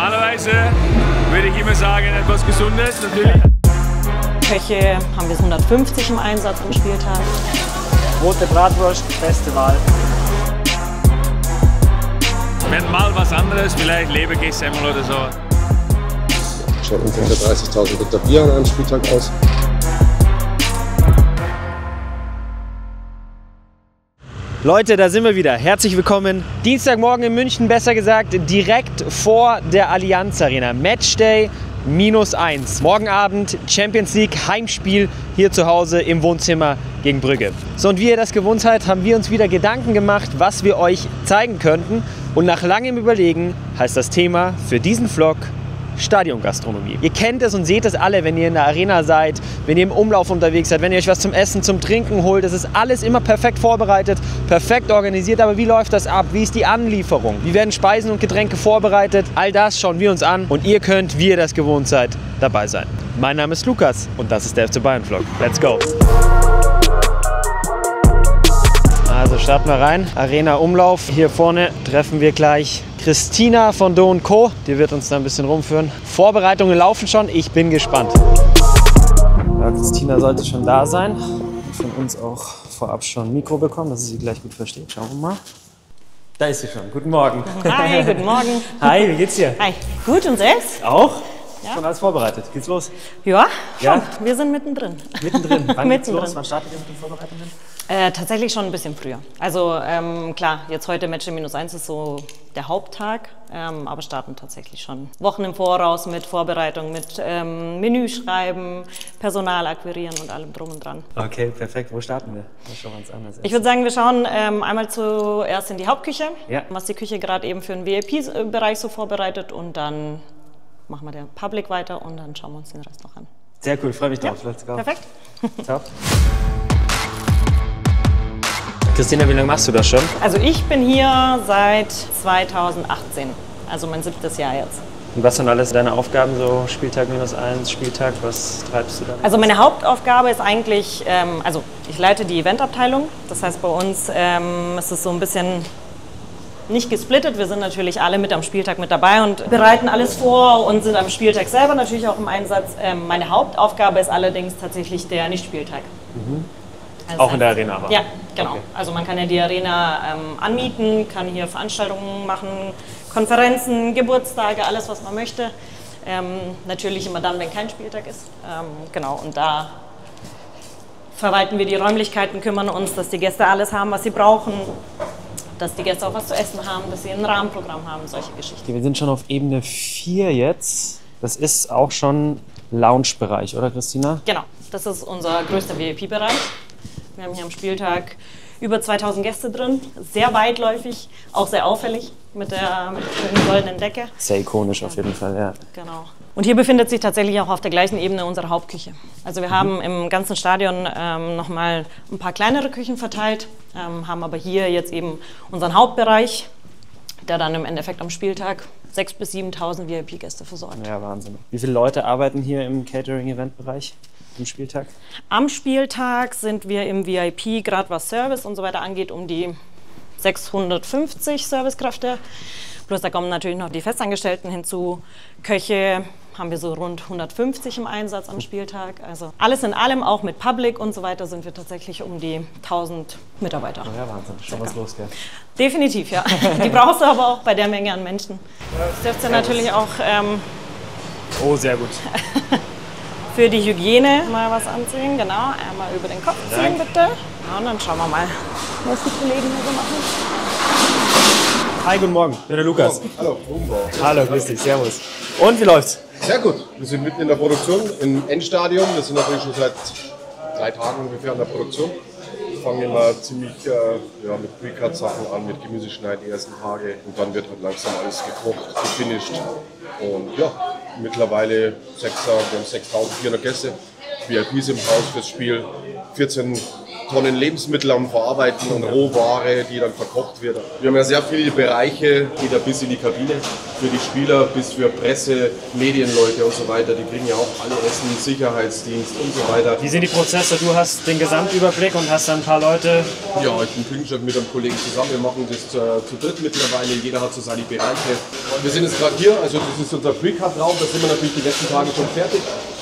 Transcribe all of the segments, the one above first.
Normalerweise würde ich immer sagen, etwas Gesundes natürlich. Köche haben wir 150 im Einsatz am Spieltag. Rote Bratwurst, beste Wahl. Wenn mal was anderes, vielleicht Leberkässemmel oder so. Schaut ungefähr 30.000 Liter Bier an einem Spieltag aus. Leute, da sind wir wieder. Herzlich willkommen. Dienstagmorgen in München, besser gesagt direkt vor der Allianz Arena. Matchday -1. Morgen Abend Champions League Heimspiel hier zu Hause im Wohnzimmer gegen Brügge. So, und wie ihr das gewohnt seid, haben wir uns wieder Gedanken gemacht, was wir euch zeigen könnten. Und nach langem Überlegen heißt das Thema für diesen Vlog Stadiongastronomie. Ihr kennt es und seht es alle, wenn ihr in der Arena seid, wenn ihr im Umlauf unterwegs seid, wenn ihr euch was zum Essen, zum Trinken holt. Es ist alles immer perfekt vorbereitet, perfekt organisiert. Aber wie läuft das ab? Wie ist die Anlieferung? Wie werden Speisen und Getränke vorbereitet? All das schauen wir uns an und ihr könnt, wie ihr das gewohnt seid, dabei sein. Mein Name ist Lukas und das ist der FC Bayern Vlog. Let's go! Also starten wir rein. Arena Umlauf. Hier vorne treffen wir gleich Christina von Do & Co. Die wird uns da ein bisschen rumführen. Vorbereitungen laufen schon. Ich bin gespannt. Ja, Christina sollte schon da sein. Von uns auch vorab schon ein Mikro bekommen, dass sie gleich gut versteht. Schauen wir mal. Da ist sie schon. Guten Morgen. Hi, guten Morgen. Hi, wie geht's dir? Hi, gut und selbst? Auch? Ja. Schon alles vorbereitet. Geht's los? Ja, schon. Ja? Wir sind mittendrin. Mittendrin. Wann geht's Mittendrin. los? Wann startet ihr mit den Vorbereitungen? Tatsächlich schon ein bisschen früher. Also klar, jetzt heute Matchday -1 ist so der Haupttag, aber starten tatsächlich schon Wochen im Voraus mit Vorbereitung, mit Menü schreiben, Personal akquirieren und allem drum und dran. Okay, perfekt. Wo starten wir? Da schauen wir uns an. Ich würde sagen, wir schauen einmal zuerst in die Hauptküche, Ja. was die Küche gerade eben für den VIP-Bereich so vorbereitet, und dann machen wir den Public weiter und dann schauen wir uns den Rest noch an. Sehr cool, freue mich drauf. Let's go. Perfekt. Ciao. Christina, wie lange machst du das schon? Also ich bin hier seit 2018, also mein 7. Jahr jetzt. Und was sind alles deine Aufgaben, so Spieltag -1, Spieltag, was treibst du da? Also meine Hauptaufgabe ist eigentlich, also ich leite die Eventabteilung, das heißt bei uns ist es so ein bisschen nicht gesplittet, wir sind natürlich alle mit am Spieltag mit dabei und bereiten alles vor und sind am Spieltag selber natürlich auch im Einsatz. Meine Hauptaufgabe ist allerdings tatsächlich der Nicht-Spieltag. Mhm. Also Auch in der Arena aber? Ja, genau. Okay. Also man kann ja die Arena anmieten, kann hier Veranstaltungen machen, Konferenzen, Geburtstage, alles was man möchte. Natürlich immer dann, wenn kein Spieltag ist. Genau, und da verwalten wir die Räumlichkeiten, kümmern uns, dass die Gäste alles haben, was sie brauchen, dass die Gäste auch was zu essen haben, dass sie ein Rahmenprogramm haben, solche Geschichten. Wir sind schon auf Ebene 4 jetzt. Das ist auch schon Lounge-Bereich, oder Christina? Genau, das ist unser größter VIP-Bereich. Wir haben hier am Spieltag über 2000 Gäste drin, sehr weitläufig, auch sehr auffällig mit der goldenen Decke. Sehr ikonisch auf jeden Fall, ja. Genau. Und hier befindet sich tatsächlich auch auf der gleichen Ebene unsere Hauptküche. Also wir haben im ganzen Stadion nochmal ein paar kleinere Küchen verteilt, haben aber hier jetzt eben unseren Hauptbereich, der dann im Endeffekt am Spieltag 6.000 bis 7.000 VIP-Gäste versorgt. Ja, Wahnsinn. Wie viele Leute arbeiten hier im Catering-Event-Bereich am Spieltag? Am Spieltag sind wir im VIP, gerade was Service und so weiter angeht, um die 650 Servicekräfte. Plus da kommen natürlich noch die Festangestellten hinzu. Köche haben wir so rund 150 im Einsatz am Spieltag. Also alles in allem, auch mit Public und so weiter, sind wir tatsächlich um die 1000 Mitarbeiter. Ja, Wahnsinn. Schon was los, gell? Definitiv, ja. Die brauchst du aber auch bei der Menge an Menschen. Das dürft ihr natürlich auch Oh, sehr gut. für die Hygiene mal was anziehen. Genau, einmal über den Kopf ziehen, bitte. Ja, und dann schauen wir mal, was die Kollegen hier so machen. Hi, guten Morgen. Ich bin der Lukas. Hallo, Rumbau. Hallo, grüß dich. Servus. Und wie läuft's? Sehr gut. Wir sind mitten in der Produktion, im Endstadium. Wir sind natürlich schon seit 3 Tagen ungefähr in der Produktion. Wir fangen immer ziemlich mit Pre-Cut-Sachen an, mit Gemüseschneiden die ersten Tage. Und dann wird halt langsam alles gekocht, gefinisht. Und ja, mittlerweile wir haben 6.400 Gäste, VIPs im Haus fürs Spiel, 14 Tonnen Lebensmittel am Verarbeiten und Rohware, die dann verkocht wird. Wir haben ja sehr viele Bereiche, geht ja bis in die Kabine, für die Spieler, bis für Presse, Medienleute und so weiter. Die kriegen ja auch alle Essen, Sicherheitsdienst und so weiter. Wie sind die Prozesse? Du hast den Gesamtüberblick und hast dann ein paar Leute. Ja, ich bin Küchenchef mit einem Kollegen zusammen. Wir machen das zu dritt mittlerweile. Jeder hat so seine Bereiche. Wir sind jetzt gerade hier, also das ist unser Pre-Cut-Raum. Da sind wir natürlich die letzten Tage schon fertig.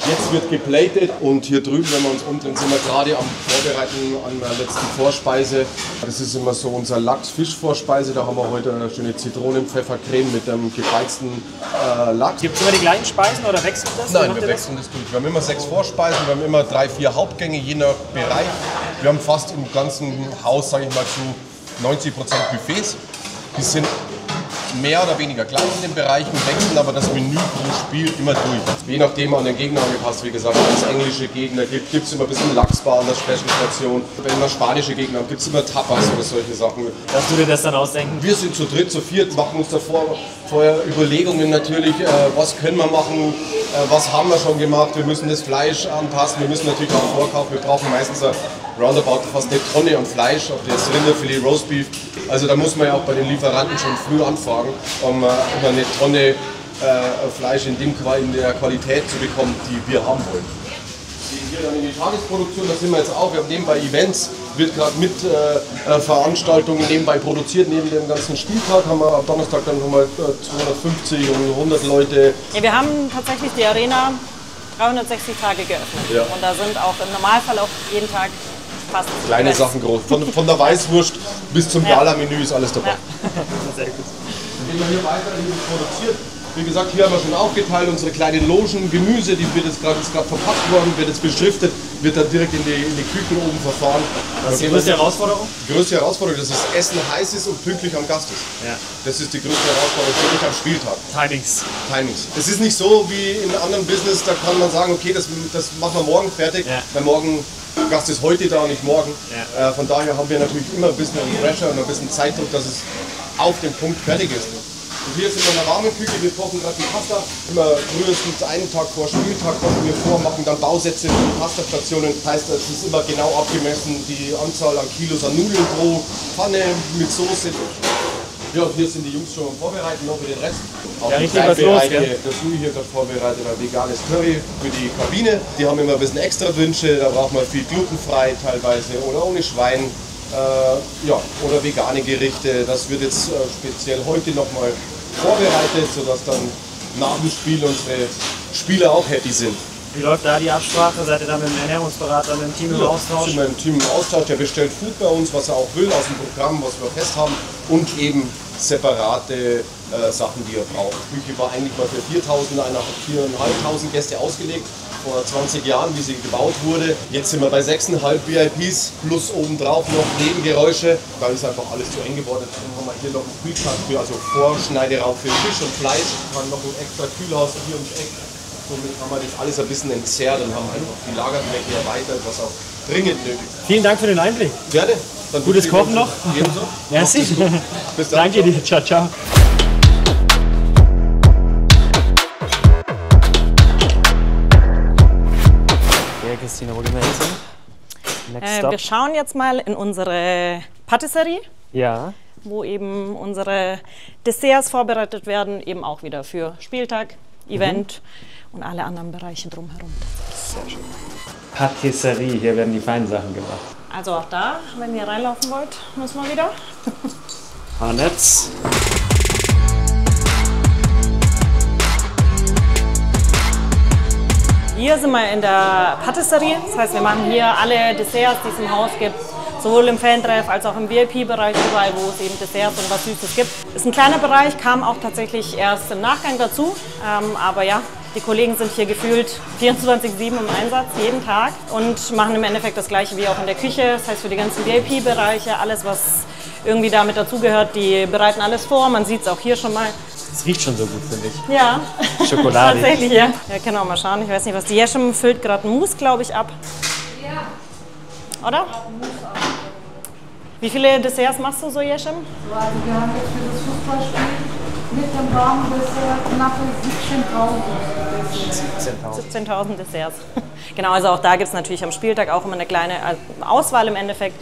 Jetzt wird geplatet und hier drüben, wenn wir uns umdrehen, sind wir gerade am Vorbereiten an der letzten Vorspeise. Das ist immer so unser Lachs-Fisch-Vorspeise. Da haben wir heute eine schöne Zitronen-Pfeffercreme mit einem gebeizten Lachs. Gibt es immer die gleichen Speisen oder wechselt das? Nein, wir wechseln das durch. Wir haben immer 6 Vorspeisen, wir haben immer 3, 4 Hauptgänge, je nach Bereich. Wir haben fast im ganzen Haus, sage ich mal, zu 90% Buffets. Die sind mehr oder weniger klein in den Bereichen, wechseln aber das Menü pro Spiel immer durch. Je nachdem an den Gegner angepasst, wie gesagt, wenn es englische Gegner gibt, gibt es immer ein bisschen Lachsbar an der Special-Station. Wenn wir spanische Gegner haben, gibt es immer Tapas oder solche Sachen. Dass du dir das dann ausdenken? Wir sind zu dritt, zu viert, machen uns vorher Überlegungen natürlich, was können wir machen, was haben wir schon gemacht, wir müssen das Fleisch anpassen, wir müssen natürlich auch vorkaufen, wir brauchen meistens roundabout fast eine Tonne an Fleisch, ob das Rinderfilet, Roastbeef. Also da muss man ja auch bei den Lieferanten schon früh anfragen, um immer eine Tonne Fleisch in der Qualität zu bekommen, die wir haben wollen. Hier dann in die Tagesproduktion, da sind wir jetzt auch. Wir haben nebenbei Events, wird gerade mit Veranstaltungen nebenbei produziert. Neben dem ganzen Spieltag haben wir am Donnerstag dann nochmal 250 und 100 Leute. Ja, wir haben tatsächlich die Arena 360 Tage geöffnet. Ja. Und da sind auch im Normalfall auch jeden Tag fast kleine Events. Sachen groß. Von der Weißwurst bis zum Gala-Menü ist alles dabei. Ja. Sehr gut. Gehen wir hier weiter, hier wird produziert. Wie gesagt, hier haben wir schon aufgeteilt, unsere kleinen Logen, Gemüse, die wird jetzt gerade verpackt worden, wird jetzt beschriftet, wird dann direkt in die Küchen oben verfahren. Was ist die größte Herausforderung? Die größte Herausforderung, dass das Essen heiß ist und pünktlich am Gast ist. Ja. Das ist die größte Herausforderung, wirklich am Spieltag. Timings. Timings. Es ist nicht so wie in anderen Business, da kann man sagen, okay, das machen wir morgen fertig, weil morgen Gast ist heute da, nicht morgen. Ja. Von daher haben wir natürlich immer ein bisschen Pressure und ein bisschen Zeitdruck, dass es auf den Punkt fertig ist. Und hier sind wir in der warmen Küche, wir kochen gerade die Pasta. Immer frühestens einen Tag vor Spieltag kochen wir vor, machen dann Bausätze für die Pastastationen. Das heißt, es ist immer genau abgemessen, die Anzahl an Kilos an Nudeln pro Pfanne mit Soße. Ja, und hier sind die Jungs schon am Vorbereiten, noch für den Rest. Auch ja, die richtig was los, gell? Das Louis hier gerade vorbereitet, ein veganes Curry für die Kabine. Die haben immer ein bisschen extra Wünsche, da braucht man viel glutenfrei teilweise oder ohne Schwein. Oder vegane Gerichte. Das wird jetzt speziell heute nochmal vorbereitet, sodass dann nach dem Spiel unsere Spieler auch happy sind. Wie läuft da die Absprache? Seid ihr da mit dem Ernährungsberater, mit dem Team im Austausch? Sind wir im Team im Austausch, der bestellt Food bei uns, was er auch will, aus dem Programm, was wir fest haben und eben separate Sachen, die er braucht. Die Küche war eigentlich mal für 4.500 Gäste ausgelegt. Vor 20 Jahren, wie sie gebaut wurde. Jetzt sind wir bei 6,5 VIPs plus obendrauf noch Nebengeräusche. Da ist einfach alles zu eng geworden. Dann haben wir hier noch einen Kühlschrank für, also Vorschneideraum für Fisch und Fleisch. Dann noch ein extra Kühlhaus hier ums Eck. Somit haben wir das alles ein bisschen entzerrt und haben einfach die Lagerfläche erweitert, was auch dringend nötig ist. Vielen Dank für den Einblick. Gerne. Dann Gutes Kochen noch. Ebenso. Merci. Bis dann. Danke dir. Ciao, ciao. Christina, wo gehen wir hin? Next stop. Wir schauen jetzt mal in unsere Patisserie, Ja. wo eben unsere Desserts vorbereitet werden, eben auch wieder für Spieltag, Event und alle anderen Bereiche drumherum. Sehr schön. Patisserie, hier werden die feinen Sachen gemacht. Also auch da, wenn ihr reinlaufen wollt, müssen wir wieder. Haarnetz. Hier sind wir in der Patisserie, das heißt, wir machen hier alle Desserts, die es im Haus gibt, sowohl im Fan-Treff als auch im VIP-Bereich, überall, wo es eben Desserts und was Süßes gibt. Ist ein kleiner Bereich, kam auch tatsächlich erst im Nachgang dazu, aber ja, die Kollegen sind hier gefühlt 24/7 im Einsatz, jeden Tag und machen im Endeffekt das Gleiche wie auch in der Küche, das heißt für die ganzen VIP-Bereiche, alles was irgendwie damit dazugehört, die bereiten alles vor, man sieht es auch hier schon mal. Es riecht schon so gut, finde ich. Ja, Schokolade. tatsächlich, ja. Ja, können wir mal schauen. Ich weiß nicht, was die Yeşim füllt gerade einen Mousse, glaube ich, ab. Ja. Oder? Wie viele Desserts machst du so, Yeşim? Also wir haben jetzt für das Fußballspiel Mit dem Warmdessert knappe 17.000. 17.000 Desserts. Genau, also auch da gibt es natürlich am Spieltag auch immer eine kleine Auswahl im Endeffekt.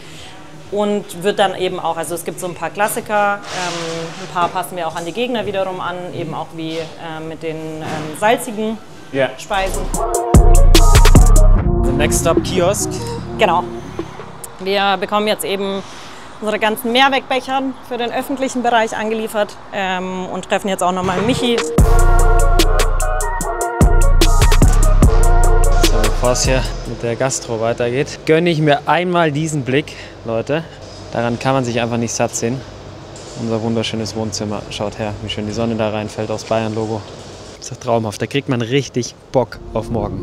Und wird dann eben auch, also es gibt so ein paar Klassiker, ein paar passen wir auch an die Gegner wiederum an, eben auch wie mit den salzigen Speisen. The next stop Kiosk. Genau. Wir bekommen jetzt eben unsere ganzen Mehrwegbecher für den öffentlichen Bereich angeliefert und treffen jetzt auch nochmal Michi. So, bevor es hier mit der Gastro weitergeht, gönne ich mir einmal diesen Blick, Leute. Daran kann man sich einfach nicht satt sehen. Unser wunderschönes Wohnzimmer. Schaut her, wie schön die Sonne da reinfällt aufs Bayern-Logo. Ist doch traumhaft. Da kriegt man richtig Bock auf morgen.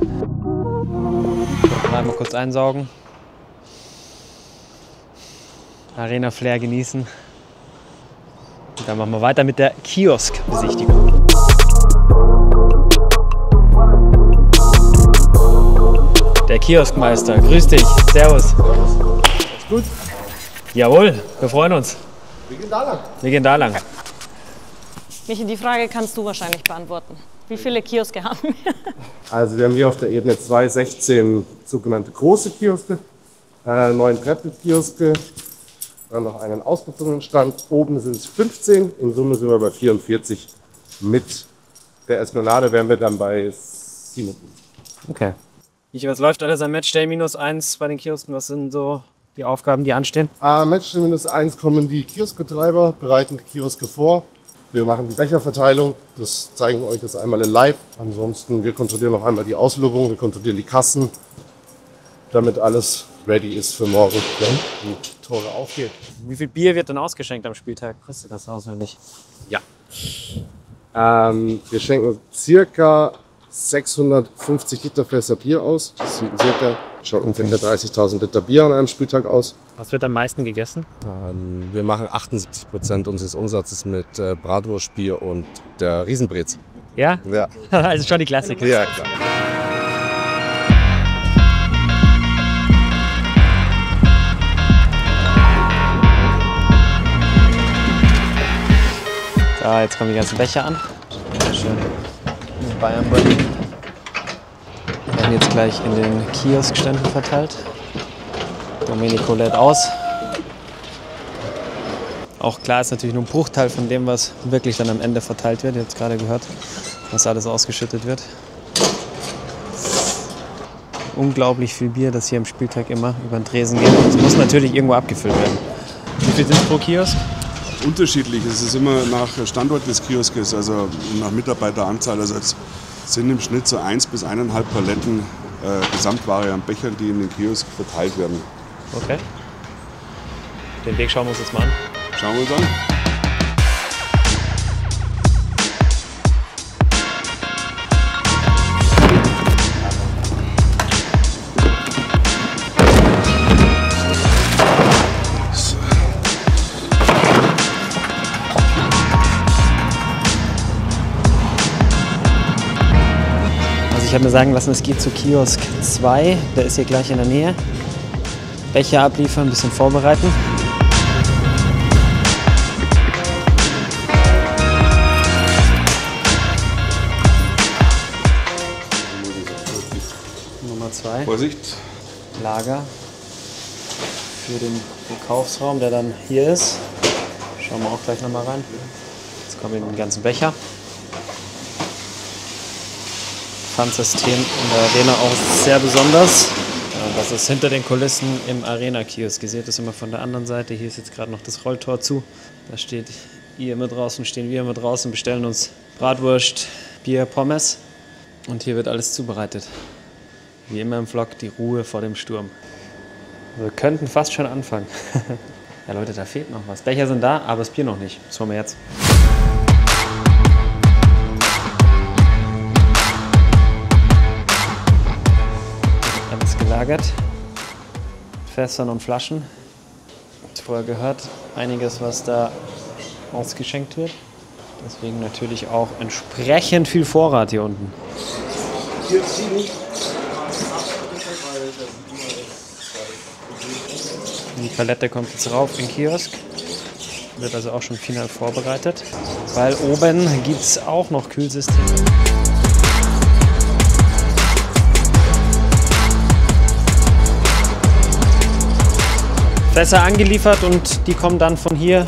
So, einmal kurz einsaugen. Arena Flair genießen. Und dann machen wir weiter mit der Kiosk-Besichtigung. Der Kioskmeister, grüß dich, servus. Ist gut? Jawohl, wir freuen uns. Wir gehen da lang. Wir gehen da lang. Michi, die Frage kannst du wahrscheinlich beantworten. Wie viele Kioske haben wir? Also wir haben hier auf der Ebene 2 16 sogenannte große Kioske, 9 Treppe-Kioske, dann noch einen ausgezogenen Stand. Oben sind es 15, in Summe sind wir bei 44. Mit der Esplanade wären wir dann bei 7. Okay. Was läuft alles am Matchday -1 bei den Kiosken? Was sind so die Aufgaben, die anstehen? Am Matchday -1 kommen die Kioskbetreiber, bereiten die Kioske vor. Wir machen die Becherverteilung, das zeigen wir euch das einmal in live. Ansonsten, wir kontrollieren noch einmal die Auslobung, wir kontrollieren die Kassen, damit alles ready ist für morgen, wenn die Tore aufgehen. Wie viel Bier wird dann ausgeschenkt am Spieltag? Weißt du das auswendig? Ja. Wir schenken circa 650 Liter Fässer Bier aus. Das sind circa, schaut ungefähr 30.000 Liter Bier an einem Spieltag aus. Was wird am meisten gegessen? Wir machen 78% unseres Umsatzes mit Bratwurstbier und der Riesenbrez. Ja? Ja. Also schon die Klassiker. Ja, klar. So, jetzt kommen die ganzen Becher an. Schön. Bayern-Beutel. Werden jetzt gleich in den Kioskständen verteilt. Domenico lädt aus. Auch klar ist natürlich nur ein Bruchteil von dem, was wirklich dann am Ende verteilt wird. Ihr habt es gerade gehört, was alles ausgeschüttet wird. Unglaublich viel Bier, das hier am Spieltag immer über den Tresen geht. Es muss natürlich irgendwo abgefüllt werden. Wie viel sind es pro Kiosk? Unterschiedlich. Es ist immer nach Standort des Kioskes, also nach Mitarbeiteranzahl. Also es sind im Schnitt so 1 bis 1,5 Paletten Gesamtware an Bechern, die in den Kiosk verteilt werden. Okay. Den Weg schauen wir uns jetzt mal an. Schauen wir uns an. Ich habe mir sagen lassen, es geht zu Kiosk 2, der ist hier gleich in der Nähe. Becher abliefern, ein bisschen vorbereiten. Nummer 2. Vorsicht. Lager für den Verkaufsraum, der dann hier ist. Schauen wir auch gleich nochmal rein. Jetzt kommen die ganzen Becher. Pfandsystem in der Arena auch sehr besonders. Das ist hinter den Kulissen im Arena-Kiosk. Ihr seht das immer von der anderen Seite. Hier ist jetzt gerade noch das Rolltor zu. Da steht ihr immer draußen, stehen wir immer draußen, bestellen uns Bratwurst, Bier, Pommes. Und hier wird alles zubereitet. Wie immer im Vlog, die Ruhe vor dem Sturm. Wir könnten fast schon anfangen. Ja Leute, da fehlt noch was. Becher sind da, aber das Bier noch nicht. Das holen wir jetzt. Alles gelagert. Fässern und Flaschen. Habt ihr vorher gehört, einiges, was da ausgeschenkt wird. Deswegen natürlich auch entsprechend viel Vorrat hier unten. Die Palette kommt jetzt rauf in den Kiosk. wird also auch schon final vorbereitet, weil oben gibt es auch noch Kühlsysteme. Fässer angeliefert und die kommen dann von hier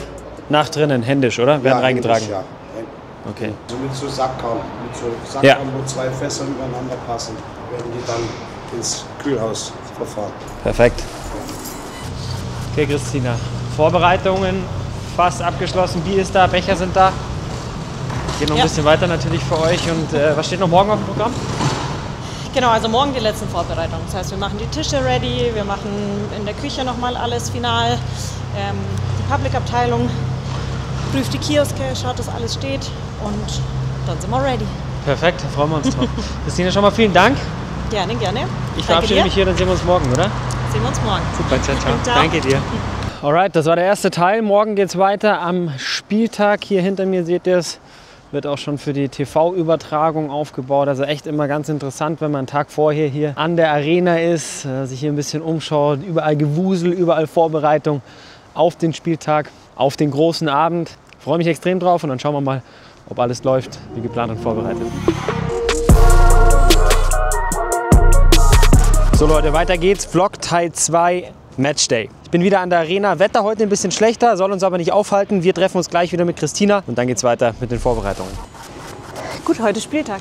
nach drinnen, händisch, oder? Werden reingetragen? Händisch, ja. Okay. So mit so Sackkarren, Ja. wo 2 Fässer übereinander passen, werden die dann ins Kühlhaus verfahren. Perfekt. Okay, Christina. Vorbereitungen fast abgeschlossen. Bier ist da, Becher sind da. Geht noch ein bisschen weiter natürlich für euch. Und was steht noch morgen auf dem Programm? Genau, also morgen die letzten Vorbereitungen. Das heißt, wir machen die Tische ready, wir machen in der Küche nochmal alles final. Die Public-Abteilung prüft die Kioske, schaut, dass alles steht und dann sind wir ready. Perfekt, da freuen wir uns drauf. Christina, schon mal vielen Dank. Gerne, gerne. Ich verabschiede mich hier, dann sehen wir uns morgen, oder? Sehen wir uns morgen. Super, ciao, ciao. Ciao. Danke dir. Alright, das war der erste Teil. Morgen geht es weiter am Spieltag. Hier hinter mir seht ihr es. Wird auch schon für die TV-Übertragung aufgebaut. Also echt immer ganz interessant, wenn man einen Tag vorher hier an der Arena ist, sich hier ein bisschen umschaut. Überall Gewusel, überall Vorbereitung auf den Spieltag, auf den großen Abend. Ich freue mich extrem drauf und dann schauen wir mal, ob alles läuft, wie geplant und vorbereitet. So Leute, weiter geht's. Vlog Teil 2, Matchday. Ich bin wieder an der Arena. Wetter heute ein bisschen schlechter, soll uns aber nicht aufhalten. Wir treffen uns gleich wieder mit Christina und dann geht's weiter mit den Vorbereitungen. Gut, heute ist Spieltag.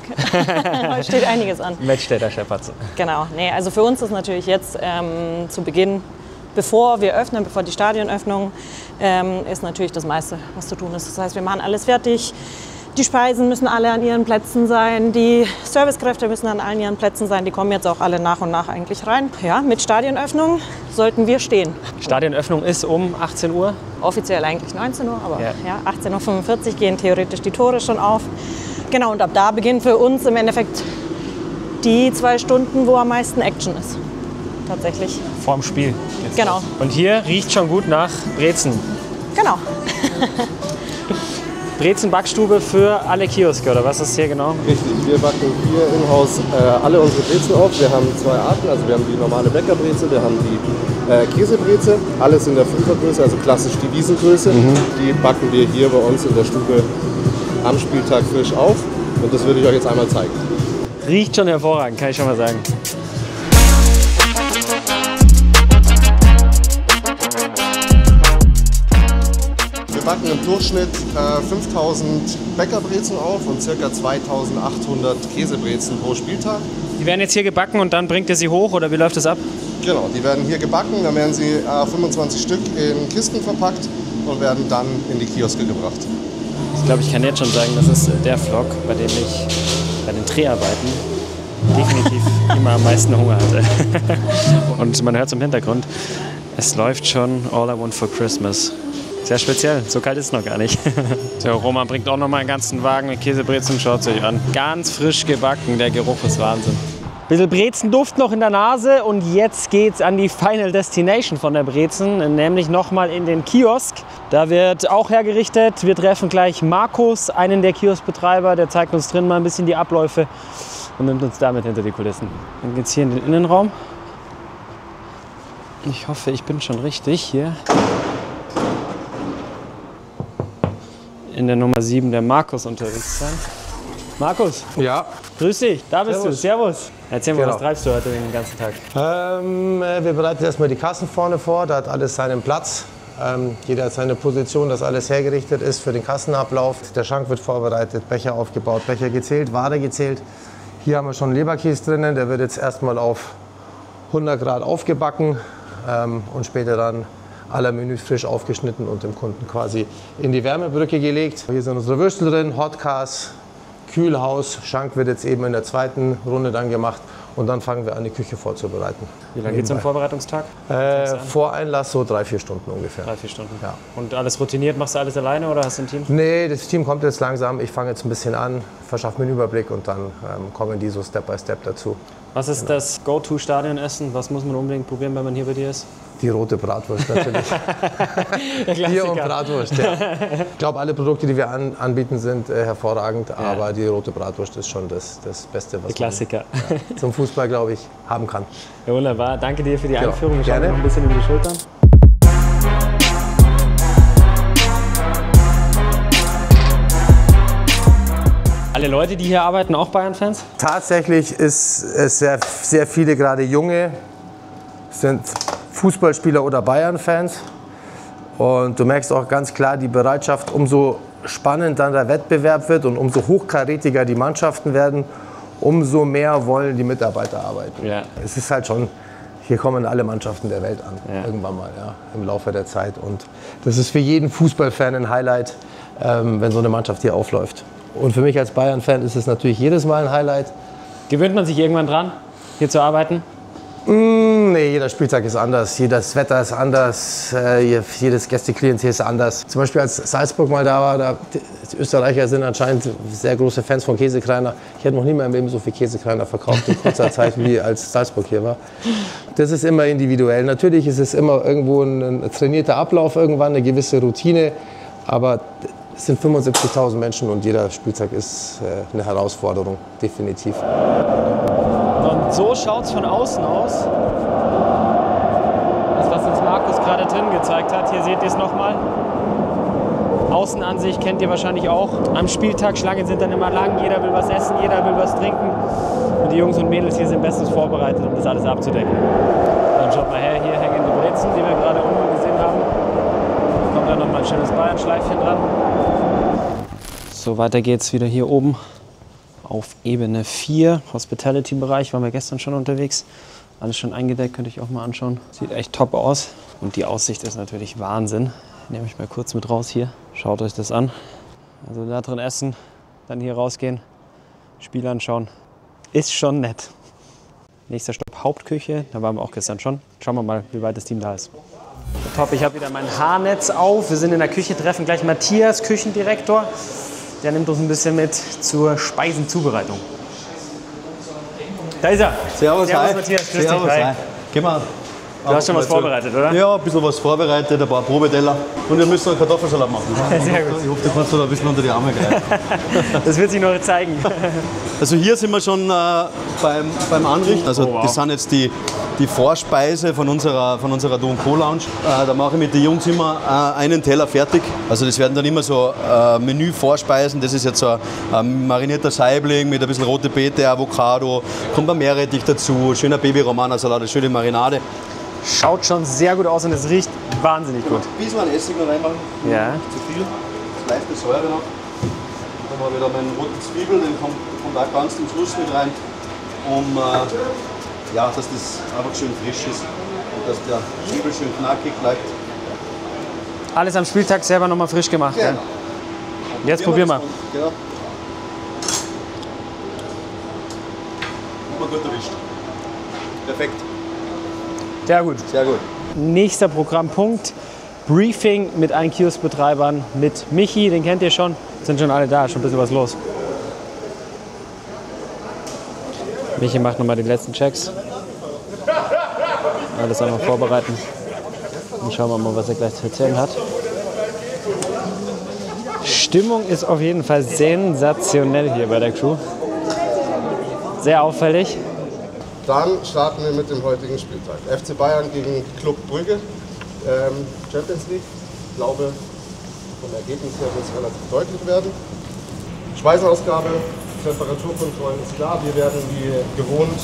Heute steht einiges an. Matchday, der Scheppertz. Genau. Nee, also für uns ist natürlich jetzt zu Beginn, bevor wir öffnen, bevor die Stadionöffnung, ist natürlich das meiste, was zu tun ist. Das heißt, wir machen alles fertig. Die Speisen müssen alle an ihren Plätzen sein, die Servicekräfte müssen an allen ihren Plätzen sein. Die kommen jetzt auch alle nach und nach eigentlich rein. Ja, mit Stadionöffnung sollten wir stehen. Stadionöffnung ist um 18 Uhr. Offiziell eigentlich 19 Uhr, aber ja, 18:45 Uhr gehen theoretisch die Tore schon auf. Genau, und ab da beginnen für uns im Endeffekt die 2 Stunden, wo am meisten Action ist. Tatsächlich. Vorm Spiel. Genau. Und hier riecht schon gut nach Brezen. Genau. Brezen-Backstube für alle Kioske, oder was ist hier genau? Richtig, wir backen hier im Haus alle unsere Brezen auf. Wir haben 2 Arten, also wir haben die normale Bäckerbreze, wir haben die Käsebreze, alles in der 5er-Größe, also klassisch die Wiesengröße. Die backen wir hier bei uns in der Stube am Spieltag frisch auf und das würde ich euch jetzt einmal zeigen. Riecht schon hervorragend, kann ich schon mal sagen. Wir backen im Durchschnitt 5000 Bäckerbrezen auf und ca. 2800 Käsebrezen pro Spieltag. Die werden jetzt hier gebacken und dann bringt ihr sie hoch, oder wie läuft das ab? Genau, die werden hier gebacken, dann werden sie 25 Stück in Kisten verpackt und werden dann in die Kioske gebracht. Ich glaube, ich kann jetzt schon sagen, das ist der Vlog, bei dem ich bei den Dreharbeiten definitiv immer am meisten Hunger hatte. Und man hört es im Hintergrund, es läuft schon All I Want for Christmas. Sehr speziell, so kalt ist es noch gar nicht. So, Roman bringt auch noch mal einen ganzen Wagen mit Käsebrezen, schaut es euch an. Ganz frisch gebacken, der Geruch ist Wahnsinn. Bisschen Brezenduft noch in der Nase und jetzt geht's an die Final Destination von der Brezen, nämlich nochmal in den Kiosk. Da wird auch hergerichtet. Wir treffen gleich Markus, einen der Kioskbetreiber, der zeigt uns drin mal ein bisschen die Abläufe und nimmt uns damit hinter die Kulissen. Dann geht's hier in den Innenraum. Ich hoffe, ich bin schon richtig hier. In der Nummer 7 der Markus unterwegs sein. Markus, Ja. grüß dich, da bist du, servus. Erzähl mal, Genau. was treibst du heute den ganzen Tag? Wir bereiten erstmal die Kassen vorne vor, da hat alles seinen Platz. Jeder hat seine Position, dass alles hergerichtet ist für den Kassenablauf. Der Schrank wird vorbereitet, Becher aufgebaut, Becher gezählt, Ware gezählt. Hier haben wir schon Leberkäse drinnen, der wird jetzt erstmal auf 100 Grad aufgebacken und später dann aller Menüs frisch aufgeschnitten und dem Kunden quasi in die Wärmebrücke gelegt. Hier sind unsere Würstel drin, Hotcast, Kühlhaus. Schrank wird jetzt eben in der zweiten Runde dann gemacht und dann fangen wir an, die Küche vorzubereiten. Wie lange geht es im Vorbereitungstag? Voreinlass so 3-4 Stunden ungefähr. 3-4 Stunden. Ja. Und alles routiniert, machst du alles alleine oder hast du ein Team? Nee, das Team kommt jetzt langsam. Ich fange jetzt ein bisschen an, verschaffe mir einen Überblick und dann kommen die so Step by Step dazu. Was ist das Go-To-Stadionessen? Was muss man unbedingt probieren, wenn man hier bei dir ist? Die rote Bratwurst natürlich. Bier und Bratwurst, ja. Ich glaube, alle Produkte, die wir anbieten, sind hervorragend, aber die rote Bratwurst ist schon das Beste, was Klassiker. man zum Fußball, glaube ich, haben kann. Ja, wunderbar. Danke dir für die Ja, Einführung. Wir schauen gerne. noch ein bisschen in die Schultern. Alle Leute, die hier arbeiten, auch Bayern-Fans? Tatsächlich ist es sehr, sehr viele, gerade Junge, sind Fußballspieler oder Bayern-Fans. Und du merkst auch ganz klar die Bereitschaft, umso spannender der Wettbewerb wird und umso hochkarätiger die Mannschaften werden, umso mehr wollen die Mitarbeiter arbeiten. Ja. Es ist halt schon, hier kommen alle Mannschaften der Welt an, Ja. irgendwann mal, ja, im Laufe der Zeit. Und das ist für jeden Fußballfan ein Highlight, wenn so eine Mannschaft hier aufläuft. Und für mich als Bayern-Fan ist es natürlich jedes Mal ein Highlight. Gewöhnt man sich irgendwann dran, hier zu arbeiten? Nee, jeder Spieltag ist anders, jedes Wetter ist anders, jedes Gästeklientel ist anders. Zum Beispiel als Salzburg mal da war, die Österreicher sind anscheinend sehr große Fans von Käsekreiner. Ich hätte noch nie in meinem Leben so viel Käsekreiner verkauft in kurzer Zeit, wie als Salzburg hier war. Das ist immer individuell. Natürlich ist es immer irgendwo ein trainierter Ablauf irgendwann, eine gewisse Routine, aber es sind 75.000 Menschen und jeder Spieltag ist eine Herausforderung, definitiv. Und so schaut es von außen aus. Das, was uns Markus gerade drin gezeigt hat, hier seht ihr es nochmal. Außenansicht kennt ihr wahrscheinlich auch. Am Spieltag, Schlangen sind dann immer lang, jeder will was essen, jeder will was trinken. Und die Jungs und Mädels hier sind bestens vorbereitet, um das alles abzudecken. Dann schaut mal her, hier hängen die Brezen, die wir gerade unten gesehen haben. Da kommt dann nochmal ein schönes Bayern-Schleifchen dran. So, weiter geht's wieder hier oben auf Ebene 4. Hospitality-Bereich waren wir gestern schon unterwegs. Alles schon eingedeckt, könnt ihr euch auch mal anschauen. Sieht echt top aus. Und die Aussicht ist natürlich Wahnsinn. Nehme ich mal kurz mit raus hier. Schaut euch das an. Also da drin essen, dann hier rausgehen, Spiel anschauen. Ist schon nett. Nächster Stopp Hauptküche. Da waren wir auch gestern schon. Schauen wir mal, wie weit das Team da ist. Top, ich habe wieder mein Haarnetz auf. Wir sind in der Küche, treffen gleich Matthias, Küchendirektor. Der nimmt uns ein bisschen mit zur Speisenzubereitung. Da ist er. Servus, hi. Matthias, grüß Servus, dich. Hi. hi. Geh mal. Du hast schon was vorbereitet, oder? Ja, ein bisschen was vorbereitet, ein paar Probeteller. Und wir müssen einen Kartoffelsalat machen. Sehr gut. Ich hoffe, du kannst da ein bisschen unter die Arme greifen. Das wird sich noch zeigen. Also hier sind wir schon beim Anrichten. Also Oh, wow. das sind jetzt die Vorspeise von unserer Do & Co Lounge. Da mache ich mit den Jungs immer einen Teller fertig. Also das werden dann immer so Menü-Vorspeisen. Das ist jetzt so ein marinierter Saibling mit ein bisschen rote Beete, Avocado, kommt ein Meerrettich dazu, schöner Baby-Romana-Salat, eine schöne Marinade. Schaut schon sehr gut aus und es riecht wahnsinnig gut. Ein bisschen Essig noch reinmachen, Ja. nicht zu viel. Leichte Säure noch. Dann habe ich da meinen roten Zwiebel, den kommt auch ganz zum Schluss mit rein, dass das einfach schön frisch ist und dass der Zwiebel schön knackig bleibt. Alles am Spieltag selber nochmal frisch gemacht. Ja. Ja. Jetzt probieren wir. Genau. Immer gut erwischt. Perfekt. Sehr gut. Sehr gut. Nächster Programmpunkt. Briefing mit allen Kioskbetreibern, mit Michi, den kennt ihr schon. Sind schon alle da, schon ein bisschen was los. Michi macht nochmal die letzten Checks. Alles einmal vorbereiten. Und schauen wir mal, was er gleich zu erzählen hat. Stimmung ist auf jeden Fall sensationell hier bei der Crew. Sehr auffällig. Dann starten wir mit dem heutigen Spieltag. FC Bayern gegen Club Brügge, Champions League. Ich glaube, vom Ergebnis her wird es relativ deutlich werden. Speisenausgabe, Temperaturkontrollen ist klar. Wir werden wie gewohnt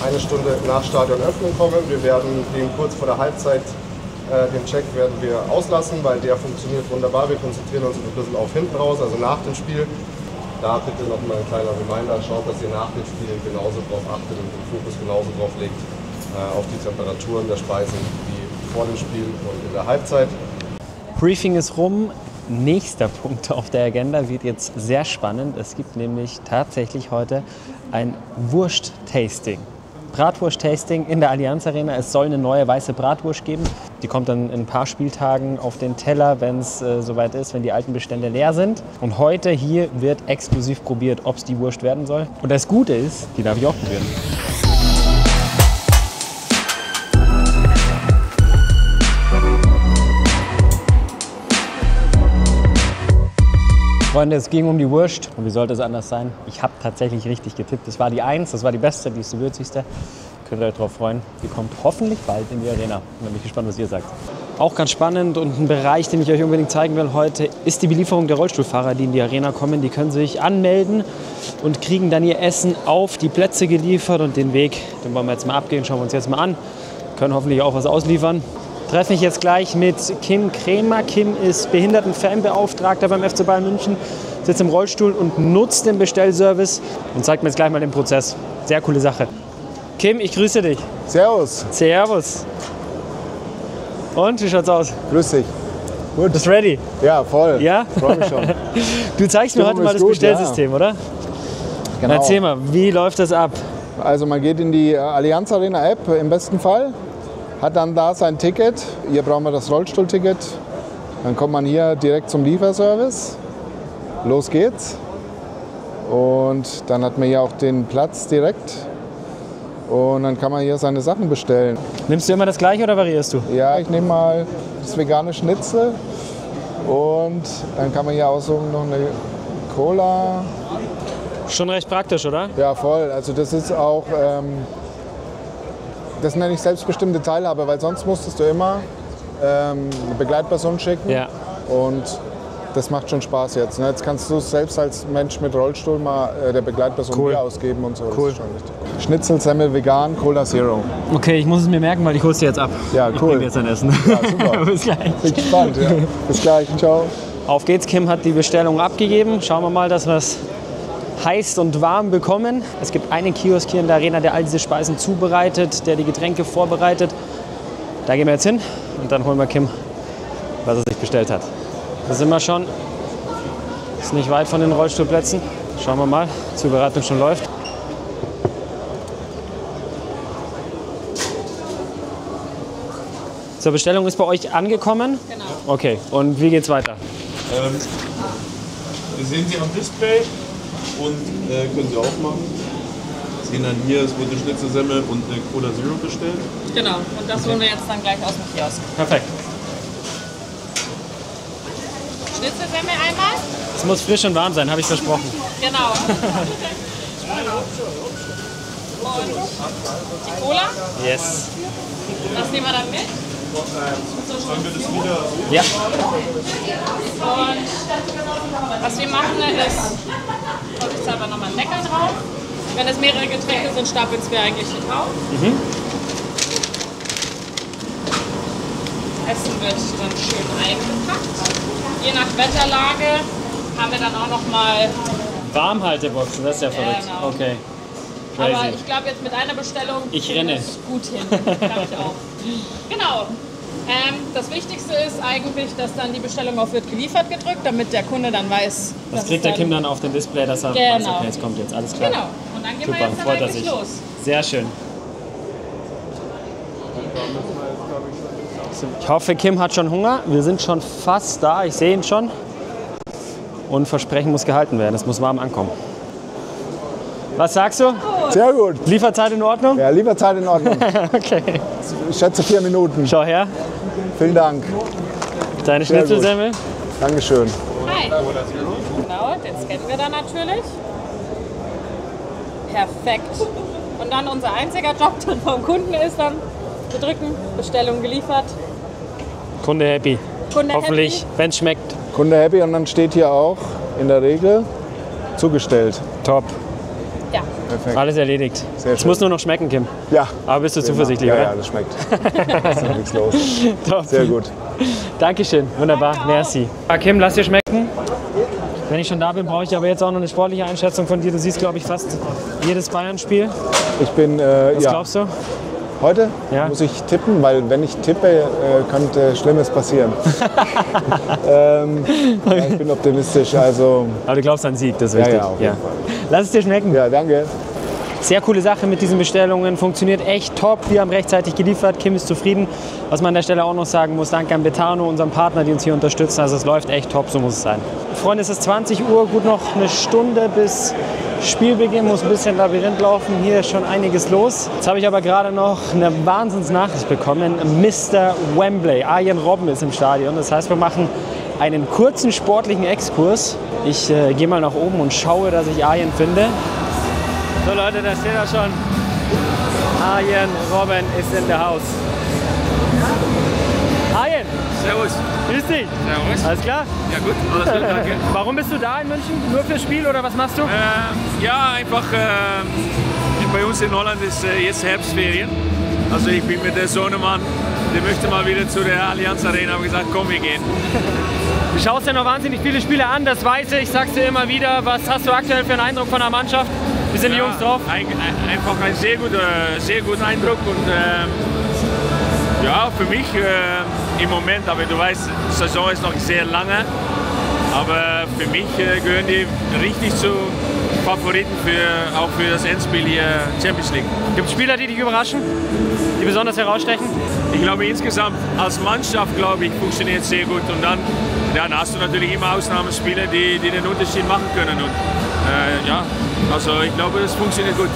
eine Stunde nach Stadionöffnung kommen. Wir werden den kurz vor der Halbzeit, den Check werden wir auslassen, weil der funktioniert wunderbar. Wir konzentrieren uns ein bisschen auf hinten raus, also nach dem Spiel. Da bitte noch mal ein kleiner Reminder, schaut, dass ihr nach dem Spiel genauso drauf achtet und den Fokus genauso drauf legt, auf die Temperaturen der Speisen wie vor dem Spiel und in der Halbzeit. Briefing ist rum. Nächster Punkt auf der Agenda wird jetzt sehr spannend. Es gibt nämlich tatsächlich heute ein Wurst-Tasting. Bratwurst-Tasting in der Allianz Arena. Es soll eine neue weiße Bratwurst geben. Die kommt dann in ein paar Spieltagen auf den Teller, wenn es soweit ist, wenn die alten Bestände leer sind. Und heute hier wird exklusiv probiert, ob es die Wurst werden soll. Und das Gute ist, die darf ich auch probieren. Freunde, es ging um die Wurst und wie sollte es anders sein? Ich habe tatsächlich richtig getippt. Das war die 1, das war die beste, die ist die würzigste. Könnt ihr euch darauf freuen. Die kommt hoffentlich bald in die Arena. Und dann bin ich gespannt, was ihr sagt. Auch ganz spannend und ein Bereich, den ich euch unbedingt zeigen will heute, ist die Belieferung der Rollstuhlfahrer, die in die Arena kommen. Die können sich anmelden und kriegen dann ihr Essen auf die Plätze geliefert und den Weg, den wollen wir jetzt mal abgehen, schauen wir uns jetzt mal an. Können hoffentlich auch was ausliefern. Treffe mich jetzt gleich mit Kim Kremer. Kim ist Behindertenfanbeauftragter beim FC Bayern München, sitzt im Rollstuhl und nutzt den Bestellservice und zeigt mir jetzt gleich mal den Prozess. Sehr coole Sache. Kim, ich grüße dich. Servus. Servus. Und, wie schaut's aus? Grüß dich. Gut. Bist ready? Ja, voll. Ja? Freue mich schon. Du zeigst mir heute mal das Bestellsystem, oder? Genau. Erzähl mal, wie läuft das ab? Also man geht in die Allianz Arena App im besten Fall, hat dann da sein Ticket. Hier brauchen wir das Rollstuhlticket. Dann kommt man hier direkt zum Lieferservice. Los geht's. Und dann hat man hier auch den Platz direkt. Und dann kann man hier seine Sachen bestellen. Nimmst du immer das gleiche oder variierst du? Ja, ich nehme mal das vegane Schnitzel. Und dann kann man hier aussuchen noch eine Cola. Schon recht praktisch, oder? Ja, voll. Also das ist auch, das nenne ich selbstbestimmte Teilhabe, weil sonst musstest du immer eine Begleitperson schicken. Ja. Und das macht schon Spaß jetzt. Ne? Jetzt kannst du es selbst als Mensch mit Rollstuhl mal der Begleitperson Cool. Bier ausgeben und so. Cool. Das ist schon richtig. Schnitzel, Semmel, vegan, Cola Zero. Okay, ich muss es mir merken, weil ich hol's dir jetzt ab. Ja, Ich cool. bring dir jetzt ein Essen. Ja, super. Bis gleich. Bin gespannt. Ja. Bis gleich. Ciao. Auf geht's, Kim hat die Bestellung abgegeben. Schauen wir mal, dass wir es heiß und warm bekommen. Es gibt einen Kiosk hier in der Arena, der all diese Speisen zubereitet, der die Getränke vorbereitet. Da gehen wir jetzt hin und dann holen wir Kim, was er sich bestellt hat. Da sind wir schon. Ist nicht weit von den Rollstuhlplätzen. Schauen wir mal, die Zubereitung schon läuft. Zur Bestellung ist bei euch angekommen? Genau. Okay, und wie geht's weiter? Wir sehen sie am Display und können sie aufmachen. Sehen dann hier, es wurde Schnitzelsemmel und eine Cola Zero bestellt. Genau, und das holen wir jetzt dann gleich aus dem Kiosk. Perfekt. Schnitzelsemmel einmal. Es muss frisch und warm sein, habe ich versprochen. Genau. Und die Cola, Yes. das nehmen wir dann mit. Sollen wir das wieder so? Ja. Und was wir machen ist, ich zahle nochmal einen Deckel drauf. Wenn es mehrere Getränke sind, stapeln wir eigentlich nicht auf. Essen wird dann schön eingepackt. Je nach Wetterlage haben wir dann auch noch mal. Warmhalteboxen, das ist ja verrückt. Genau. Okay. Aber Crazy. ich glaube jetzt mit einer Bestellung Ich kriegen wir renne. es gut hin. Glaube ich auch. Genau. Das Wichtigste ist eigentlich, dass dann die Bestellung auf wird geliefert gedrückt, damit der Kunde dann weiß, Das dass kriegt es der dann- Kim dann auf dem Display, dass er weiß, Genau. okay, jetzt kommt jetzt, alles klar. Genau. Und dann gehen Super, wir jetzt dann freut er eigentlich sich. los. Sehr schön. Ich hoffe, Kim hat schon Hunger. Wir sind schon fast da, ich sehe ihn schon. Und Versprechen muss gehalten werden, es muss warm ankommen. Was sagst du? Sehr gut. Lieferzeit in Ordnung? Ja, Lieferzeit in Ordnung. Okay. Ich schätze 4 Minuten. Schau her, Vielen Dank. deine Sehr gut. Schnitzelsemmel. Dankeschön. Hi. Genau, den scannen wir dann natürlich. Perfekt. Und dann unser einziger Job dann vom Kunden ist dann, wir drücken, Bestellung geliefert. Kunde happy. Kunde Hoffentlich, wenn es schmeckt. Kunde happy und dann steht hier auch in der Regel zugestellt. Top. Ja. Perfekt. Alles erledigt. Sehr Es schön. muss nur noch schmecken, Kim. Ja. Aber bist du zuversichtlich, ja, oder? Ja, das schmeckt. Ist noch nichts los. Top. Sehr gut. Dankeschön, wunderbar, merci. Kim, lass dir schmecken. Wenn ich schon da bin, brauche ich aber jetzt auch noch eine sportliche Einschätzung von dir. Du siehst, glaube ich, fast jedes Bayern-Spiel. Ich bin, Was ja, glaubst du? heute Ja. muss ich tippen, weil wenn ich tippe, könnte Schlimmes passieren. Ja, ich bin optimistisch, also Aber du glaubst an Sieg, das ist Ja, wichtig. ja, auf jeden Fall. Lass es dir schmecken. ja, danke. Sehr coole Sache mit diesen Bestellungen, funktioniert echt top. Wir haben rechtzeitig geliefert, Kim ist zufrieden. Was man an der Stelle auch noch sagen muss, danke an Betano, unserem Partner, die uns hier unterstützen. Also es läuft echt top, so muss es sein. Freunde, es ist 20 Uhr, gut noch eine Stunde bis Spielbeginn, muss ein bisschen Labyrinth laufen. Hier ist schon einiges los. Jetzt habe ich aber gerade noch eine Wahnsinnsnachricht bekommen. Mr. Wembley, Arjen Robben ist im Stadion. Das heißt, wir machen einen kurzen sportlichen Exkurs. Ich gehe mal nach oben und schaue, dass ich Arjen finde. So Leute, da steht er schon. Arjen Robben ist in der Haus. Arjen, servus. Grüß dich. Servus. Alles klar? Ja gut, alles gut, danke. Warum bist du da in München? Nur fürs Spiel oder was machst du? Ja, einfach bei uns in Holland ist jetzt Herbstferien. Also ich bin mit der Sohnemann, der möchte mal wieder zu der Allianz Arena, habe gesagt, komm, wir gehen. Du schaust ja noch wahnsinnig viele Spiele an, das weiß ich sag's dir immer wieder. Was hast du aktuell für einen Eindruck von der Mannschaft? Wie sind die Jungs drauf? Einfach ein sehr guter Eindruck und ja, für mich im Moment, aber du weißt, die Saison ist noch sehr lange, aber für mich gehören die richtig zu Favoriten auch für das Endspiel hier Champions League. Gibt es Spieler, die dich überraschen, die besonders herausstechen? Ich glaube insgesamt als Mannschaft, glaube ich, funktioniert es sehr gut und dann hast du natürlich immer Ausnahmespieler, die den Unterschied machen können und ja, also ich glaube, das funktioniert gut.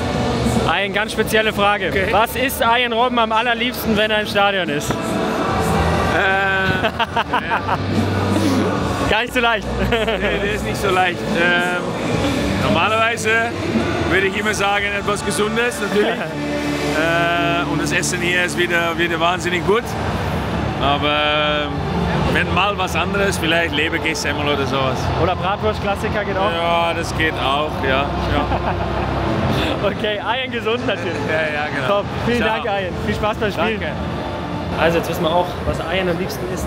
Eine ganz spezielle Frage. Okay. Was isst Arjen Robben am allerliebsten, wenn er im Stadion ist? Gar nicht so leicht. Nee, der ist nicht so leicht. Normalerweise würde ich immer sagen, etwas Gesundes natürlich. Und das Essen hier ist wieder wahnsinnig gut. Aber wenn mal was anderes, vielleicht Leberkässemmel oder sowas. Oder Bratwurst-Klassiker geht auch? Ja, das geht auch, ja. Okay, Arjen gesund natürlich. Ja, genau. Top. Vielen Dank, Arjen. Viel Spaß beim Spielen. Danke. Also jetzt wissen wir auch, was Arjen am liebsten isst,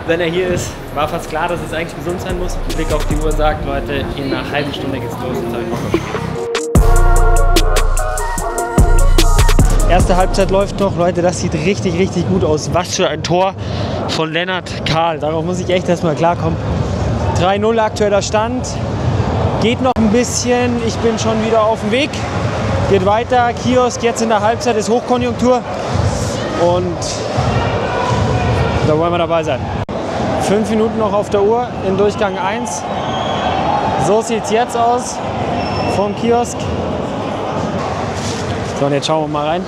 wenn er hier ist. War fast klar, dass es eigentlich gesund sein muss. Blick auf die Uhr sagt, Leute, in einer halben Stunde geht's los. Jetzt habe ich Bock auf Spiel. Erste Halbzeit läuft noch. Leute, das sieht richtig, richtig gut aus. Was für ein Tor von Lennart Kahl. Darauf muss ich echt erstmal klarkommen. 3-0 aktueller Stand. Geht noch ein bisschen. Ich bin schon wieder auf dem Weg. Geht weiter. Kiosk jetzt in der Halbzeit ist Hochkonjunktur. Und da wollen wir dabei sein. 5 Minuten noch auf der Uhr in Durchgang 1. So sieht es jetzt aus vom Kiosk. So, und jetzt schauen wir mal rein.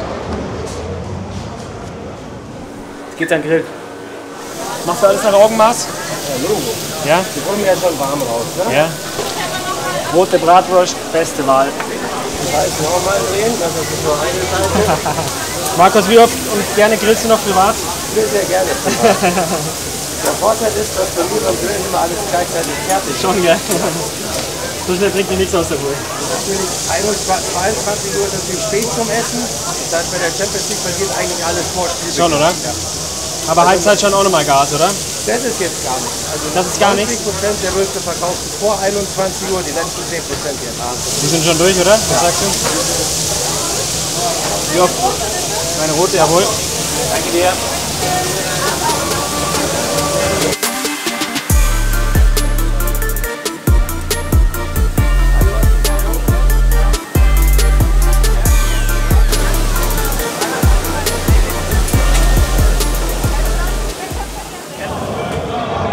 Jetzt geht's an den Grill. Machst du alles nach Augenmaß? Ja, Logo. Ja? Die kommen ja schon warm raus, ne? Ja. Rote Bratwurst, beste Wahl. Das heißt, nochmal drehen, das ist nur eine Seite. Markus, wie oft und gerne grillst du noch privat? Ich grill sehr gerne privat. Der Vorteil ist, dass bei mir beim Grillen immer alles gleichzeitig fertig ist. Schon, gell? So schnell trinkt ihr nichts aus der Ruhe. Natürlich 22 Uhr ist natürlich spät zum Essen. Das heißt, bei der Champions League passiert eigentlich alles vor Spiel. Schon, oder? Ja. Aber Halbzeit schon auch nochmal Gas, oder? Das ist jetzt gar nicht. Also das ist gar nichts? 20% der Würste verkauft vor 21 Uhr, die letzten 10% jetzt. Die sind schon durch, oder? Was sagst du? Jo. Meine rote, jawohl. Danke dir.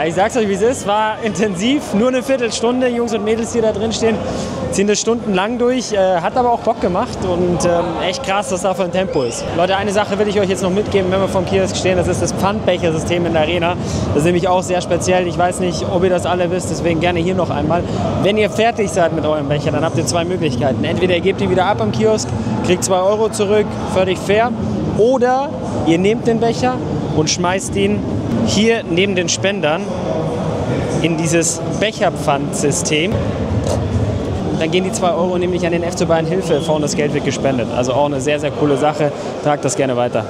Ich sag's euch, wie es ist, war intensiv, nur eine Viertelstunde. Jungs und Mädels, die da drin stehen, ziehen das stundenlang durch. Hat aber auch Bock gemacht und echt krass, dass da für ein Tempo ist. Leute, eine Sache will ich euch jetzt noch mitgeben, wenn wir vom Kiosk stehen, das ist das Pfandbechersystem in der Arena. Das ist nämlich auch sehr speziell. Ich weiß nicht, ob ihr das alle wisst, deswegen gerne hier noch einmal. Wenn ihr fertig seid mit eurem Becher, dann habt ihr 2 Möglichkeiten. Entweder ihr gebt ihn wieder ab am Kiosk, kriegt 2 € zurück, völlig fair. Oder ihr nehmt den Becher und schmeißt ihn hier neben den Spendern in dieses Becherpfandsystem. Dann gehen die 2 € nämlich an den FC Bayern Hilfe und das Geld wird gespendet. Also auch eine sehr, sehr coole Sache. Tragt das gerne weiter.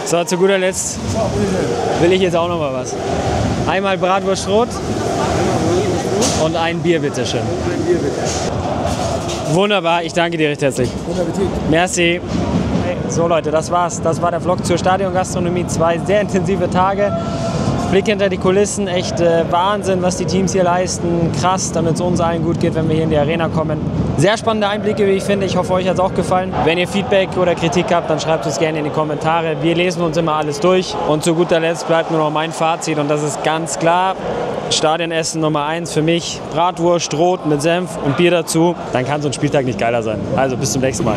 So, zu guter Letzt will ich jetzt auch noch mal was. Einmal Bratwurst rot und ein Bier, bitteschön. Ein Bier, bitte. Wunderbar, ich danke dir recht herzlich. Guten Appetit. Merci. So Leute, das war's. Das war der Vlog zur Stadiongastronomie. 2 sehr intensive Tage. Blick hinter die Kulissen, echt Wahnsinn, was die Teams hier leisten. Krass, damit es uns allen gut geht, wenn wir hier in die Arena kommen. Sehr spannende Einblicke, wie ich finde. Ich hoffe, euch hat es auch gefallen. Wenn ihr Feedback oder Kritik habt, dann schreibt es gerne in die Kommentare. Wir lesen uns immer alles durch. Und zu guter Letzt bleibt nur noch mein Fazit und das ist ganz klar. Stadionessen Nummer 1 für mich. Bratwurst, Rot mit Senf und Bier dazu. Dann kann so ein Spieltag nicht geiler sein. Also bis zum nächsten Mal.